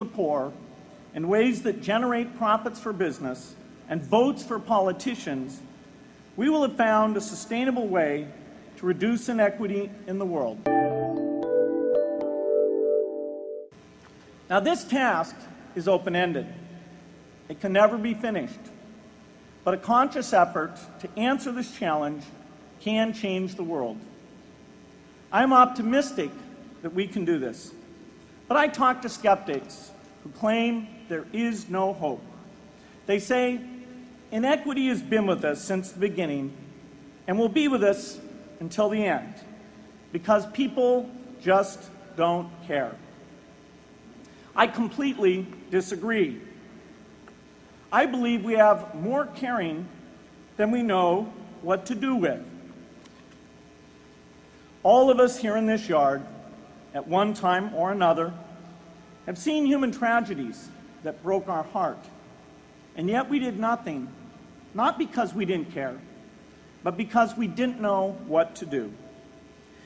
the poor in ways that generate profits for business and votes for politicians, we will have found a sustainable way to reduce inequity in the world. Now, this task is open-ended. It can never be finished. But a conscious effort to answer this challenge can change the world. I am optimistic that we can do this. But I talk to skeptics who claim there is no hope. They say, inequity has been with us since the beginning and will be with us until the end, because people just don't care. I completely disagree. I believe we have more caring than we know what to do with. All of us here in this yard, at one time or another, have seen human tragedies that broke our heart, and yet we did nothing, not because we didn't care, but because we didn't know what to do.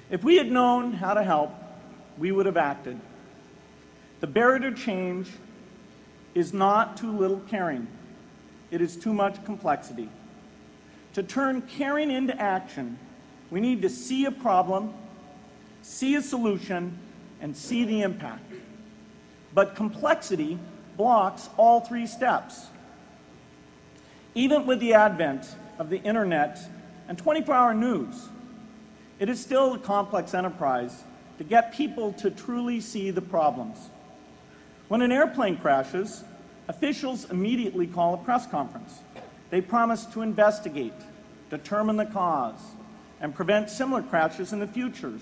If we had known how to help, we would have acted. The barrier to change is not too little caring. It is too much complexity. To turn caring into action, we need to see a problem, see a solution, and see the impact. But complexity blocks all three steps. Even with the advent of the internet and 24-hour news, it is still a complex enterprise to get people to truly see the problems. When an airplane crashes, officials immediately call a press conference. They promise to investigate, determine the cause, and prevent similar crashes in the future.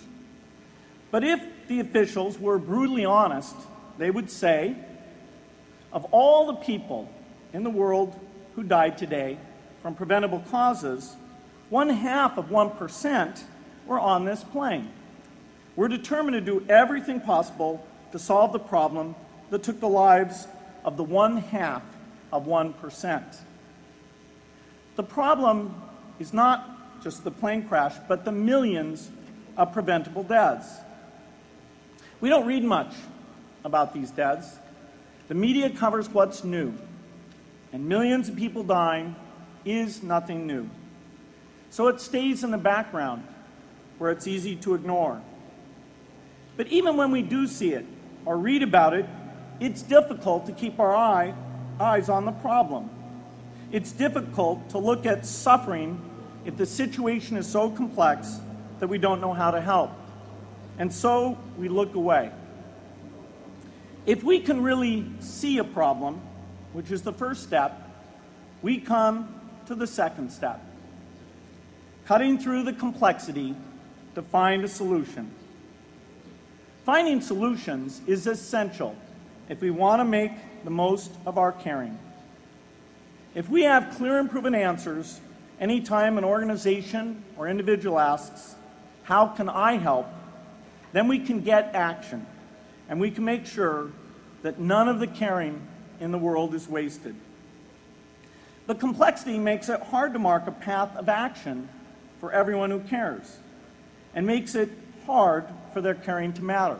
But if the officials were brutally honest, they would say, of all the people in the world who died today from preventable causes, 0.5% were on this plane. We're determined to do everything possible to solve the problem that took the lives of the 0.5%. The problem is not just the plane crash, but the millions of preventable deaths. We don't read much about these deaths. The media covers what's new, and millions of people dying is nothing new. So it stays in the background where it's easy to ignore. But even when we do see it or read about it, it's difficult to keep our eyes on the problem. It's difficult to look at suffering if the situation is so complex that we don't know how to help. And so we look away. If we can really see a problem, which is the first step, we come to the second step, cutting through the complexity to find a solution. Finding solutions is essential if we want to make the most of our caring. If we have clear and proven answers anytime an organization or individual asks, how can I help? Then we can get action, and we can make sure that none of the caring in the world is wasted. The complexity makes it hard to mark a path of action for everyone who cares, and makes it hard for their caring to matter.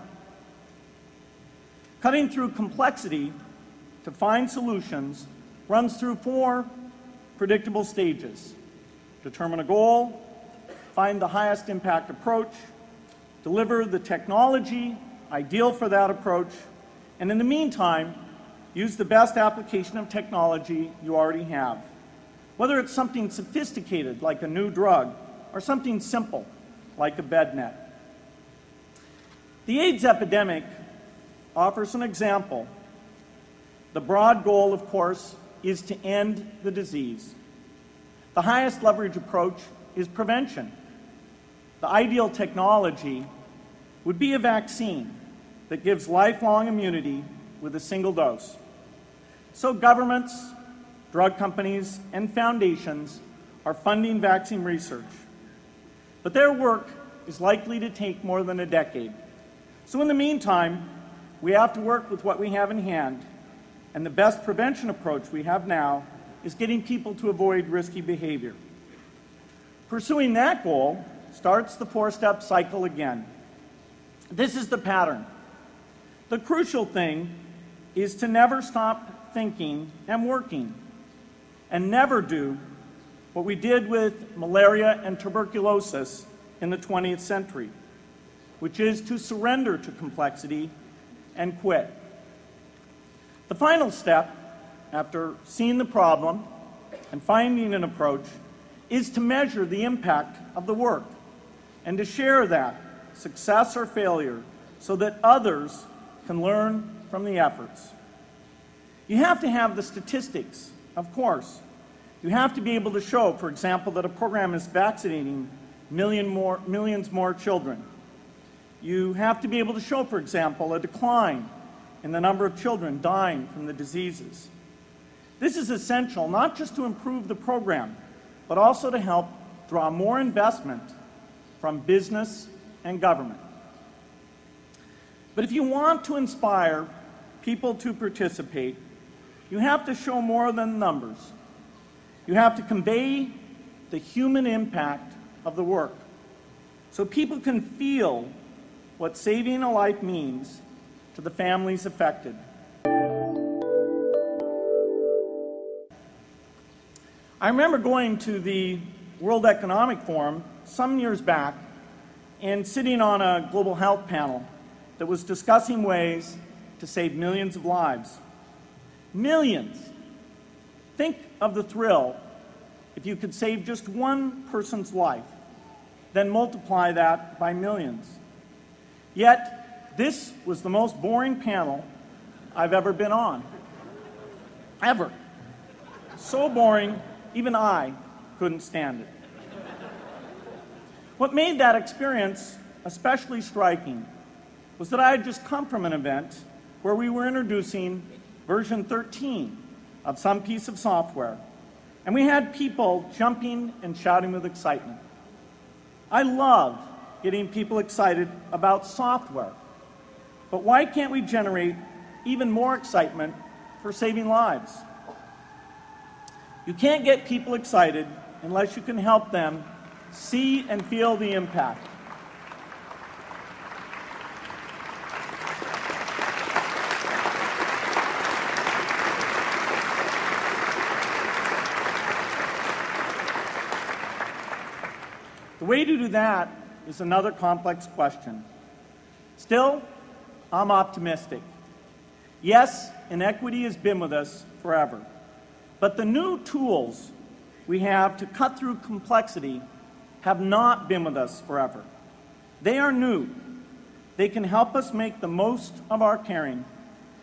Cutting through complexity to find solutions runs through 4 predictable stages: determine a goal, find the highest impact approach, deliver the technology ideal for that approach, and in the meantime, use the best application of technology you already have, whether it's something sophisticated like a new drug or something simple like a bed net. The AIDS epidemic offers an example. The broad goal, of course, is to end the disease. The highest leverage approach is prevention. The ideal technology would be a vaccine that gives lifelong immunity with a single dose. So governments, drug companies, and foundations are funding vaccine research. But their work is likely to take more than a decade. So in the meantime, we have to work with what we have in hand, and the best prevention approach we have now is getting people to avoid risky behavior. Pursuing that goal starts the 4-step cycle again. This is the pattern. The crucial thing is to never stop thinking and working, and never do what we did with malaria and tuberculosis in the 20th century, which is to surrender to complexity and quit. The final step, after seeing the problem and finding an approach, is to measure the impact of the work and to share that, success or failure, so that others can learn from the efforts. You have to have the statistics, of course. You have to be able to show, for example, that a program is vaccinating millions more children. You have to be able to show, for example, a decline in the number of children dying from the diseases. This is essential not just to improve the program, but also to help draw more investment from business and government. But if you want to inspire people to participate, you have to show more than numbers. You have to convey the human impact of the work so people can feel what saving a life means to the families affected. I remember going to the World Economic Forum some years back and sitting on a global health panel that was discussing ways to save millions of lives. Millions! Think of the thrill if you could save just one person's life, then multiply that by millions. Yet, this was the most boring panel I've ever been on. Ever. So boring, even I couldn't stand it. What made that experience especially striking was that I had just come from an event where we were introducing version 13 of some piece of software, and we had people jumping and shouting with excitement. I love getting people excited about software, but why can't we generate even more excitement for saving lives? You can't get people excited unless you can help them see and feel the impact. The way to do that is another complex question. Still, I'm optimistic. Yes, inequity has been with us forever, but the new tools we have to cut through complexity have not been with us forever. They are new. They can help us make the most of our caring,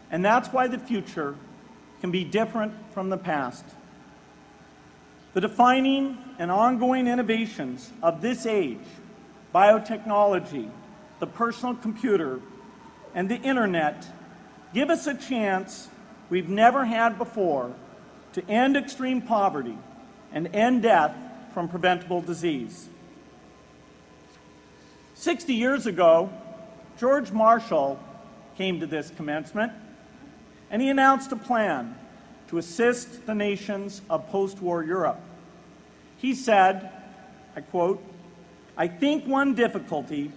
and that's why the future can be different from the past. The defining and ongoing innovations of this age, biotechnology, the personal computer, and the internet, give us a chance we've never had before to end extreme poverty and end death from preventable disease. 60 years ago, George Marshall came to this commencement, and he announced a plan to assist the nations of post-war Europe. He said, I quote, "I think one difficulty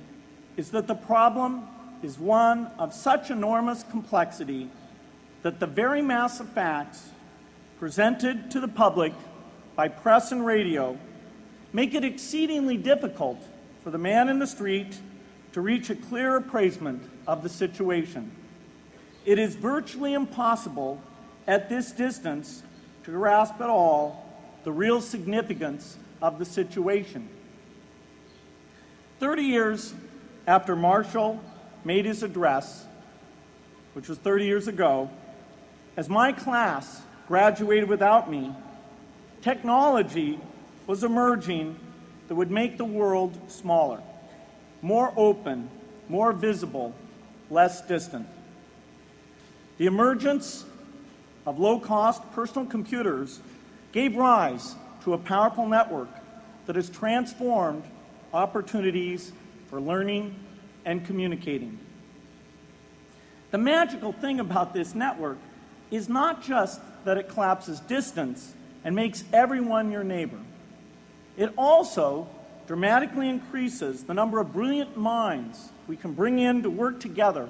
is that the problem is one of such enormous complexity that the very massive facts presented to the public by press and radio make it exceedingly difficult for the man in the street to reach a clear appraisement of the situation. It is virtually impossible at this distance to grasp at all the real significance of the situation." 30 years after Marshall made his address, which was 30 years ago, as my class graduated without me, technology was emerging that would make the world smaller, more open, more visible, less distant. The emergence of low-cost personal computers gave rise to a powerful network that has transformed opportunities for learning and communicating. The magical thing about this network is not just that it collapses distance and makes everyone your neighbor. It also dramatically increases the number of brilliant minds we can bring in to work together